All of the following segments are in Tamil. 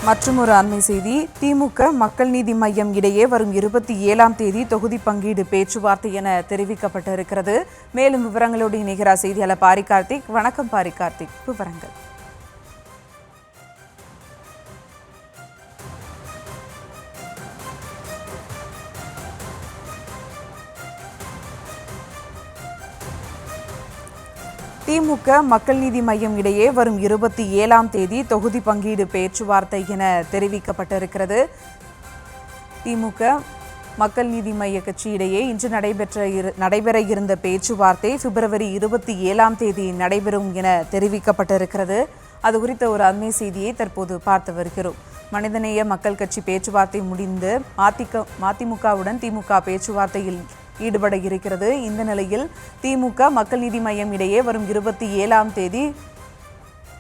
மற்றுமொரு அண்மை செய்தி. திமுக மக்கள் நீதி மய்யம் இடையே வரும் 27ஆம் தேதி தொகுதி பங்கீடு பேச்சுவார்த்தை என தெரிவிக்கப்பட்டிருக்கிறது. மேலும் விவரங்களோடு இணைகிறார் செய்தியாளர் பாரி கார்த்திக். வணக்கம் பாரி கார்த்திக், விவரங்கள். திமுக மக்கள் நீதி மய்யம் இடையே வரும் 27ஆம் தேதி தொகுதி பங்கீடு பேச்சுவார்த்தை என தெரிவிக்கப்பட்டிருக்கிறது. திமுக மக்கள் நீதி மய்ய கட்சியிடையே இன்று நடைபெற இருந்த பேச்சுவார்த்தை பிப்ரவரி 27ஆம் தேதி நடைபெறும் என தெரிவிக்கப்பட்டிருக்கிறது. அது குறித்த ஒரு அண்மை செய்தியை தற்போது பார்த்து வருகிறோம். மனிதநேய மக்கள் கட்சி பேச்சுவார்த்தை முடிந்து மதிமுகவுடன் திமுக பேச்சுவார்த்தையில் ஈடுபட இருக்கிறது. இந்த நிலையில் திமுக மக்கள் நீதி மய்யம் இடையே வரும் 27ஆம் தேதி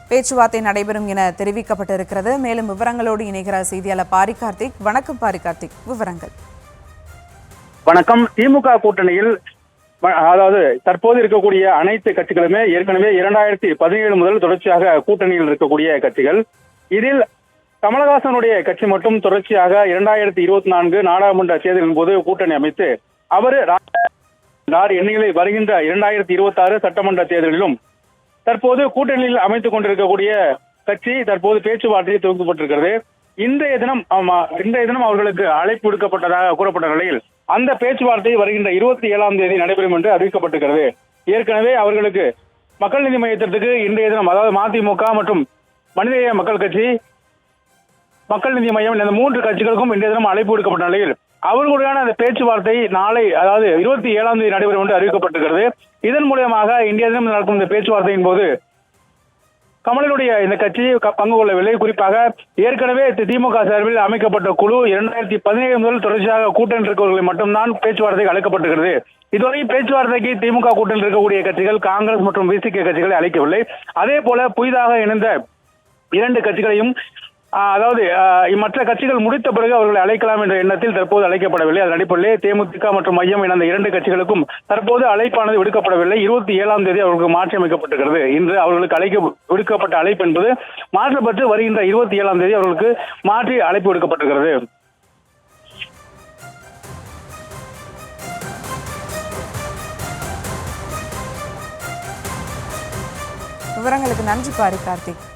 பேச்சுவார்த்தை நடைபெறும் என தெரிவிக்கப்பட்டிருக்கிறது. மேலும் விவரங்களோடு இணைகிறார் செய்தியாளர் பாரி கார்த்திக். வணக்கம் பாரி கார்த்திக், விவரங்கள். வணக்கம். திமுக கூட்டணியில் அதாவது தற்போது இருக்கக்கூடிய அனைத்து கட்சிகளுமே ஏற்கனவே 2017 முதல் தொடர்ச்சியாக கூட்டணியில் இருக்கக்கூடிய கட்சிகள். இதில் கமலஹாசனுடைய கட்சி மட்டும் தொடர்ச்சியாக 2024 நாடாளுமன்ற தேர்தலின் போது கூட்டணி அமைத்து அவர் எண்ணிக்கையில் வருகின்ற 2026 சட்டமன்ற தேர்தலிலும் தற்போது கூட்டணியில் அமைத்துக் கொண்டிருக்கக்கூடிய கட்சி தற்போது பேச்சுவார்த்தையை துவக்கப்பட்டிருக்கிறது. இன்றைய தினம் அவர்களுக்கு அழைப்பு விடுக்கப்பட்டதாக கூறப்பட்ட நிலையில் அந்த பேச்சுவார்த்தை வருகின்ற 27ஆம் தேதி நடைபெறும் என்று அறிவிக்கப்பட்டிருக்கிறது. ஏற்கனவே அவர்களுக்கு மக்கள் நீதி மையத்திற்கு இன்றைய தினம், அதாவது மதிமுக மற்றும் மனிதநேய மக்கள் கட்சி, மக்கள் நீதி மையம், இந்த 3 கட்சிகளுக்கும் இன்றைய தினம் அழைப்பு விடுக்கப்பட்ட நிலையில் அவர்களுடையான அந்த பேச்சுவார்த்தை நாளை, அதாவது 27ஆம் தேதி நடைபெறும் என்று அறிவிக்கப்பட்டிருக்கிறது. இதன் மூலமாக இன்றைய தினம் நடக்கும் இந்த பேச்சுவார்த்தையின் போது கமலனுடைய இந்த கட்சி பங்கு கொள்ளவில்லை. குறிப்பாக ஏற்கனவே திமுக சார்பில் அமைக்கப்பட்ட குழு 2017 முதல் தொடர்ச்சியாக கூட்டணி இருக்கவர்களை மட்டும்தான் பேச்சுவார்த்தைக்கு அழைக்கப்பட்டிருக்கிறது. இதுவரை பேச்சுவார்த்தைக்கு திமுக கூட்டணியில் இருக்கக்கூடிய கட்சிகள் காங்கிரஸ் மற்றும் விசிக கட்சிகளை அழைக்கவில்லை. அதே போல புதிதாக இணைந்த 2 கட்சிகளையும், அதாவது மற்ற கட்சிகள் முடித்த பிறகு அவர்களை அழைக்கலாம் என்ற எண்ணத்தில் தற்போது அழைக்கப்படவில்லை. அதன் அடிப்படையில் தேமுதிக மற்றும் மையம் என 2 கட்சிகளுக்கும் தற்போது அழைப்பானது விடுக்கப்படவில்லை. 27ஆம் தேதி அவர்களுக்கு மாற்றி அமைக்கப்பட்டிருக்கிறது. இன்று அவர்களுக்கு விடுக்கப்பட்ட அழைப்பு என்பது மாற்றப்பட்டு வருகின்ற 27ஆம் தேதி அவர்களுக்கு மாற்றி அழைப்பு விடுக்கப்பட்டிருக்கிறது. விவரங்களுக்கு நன்றி பாரி கார்த்திக்.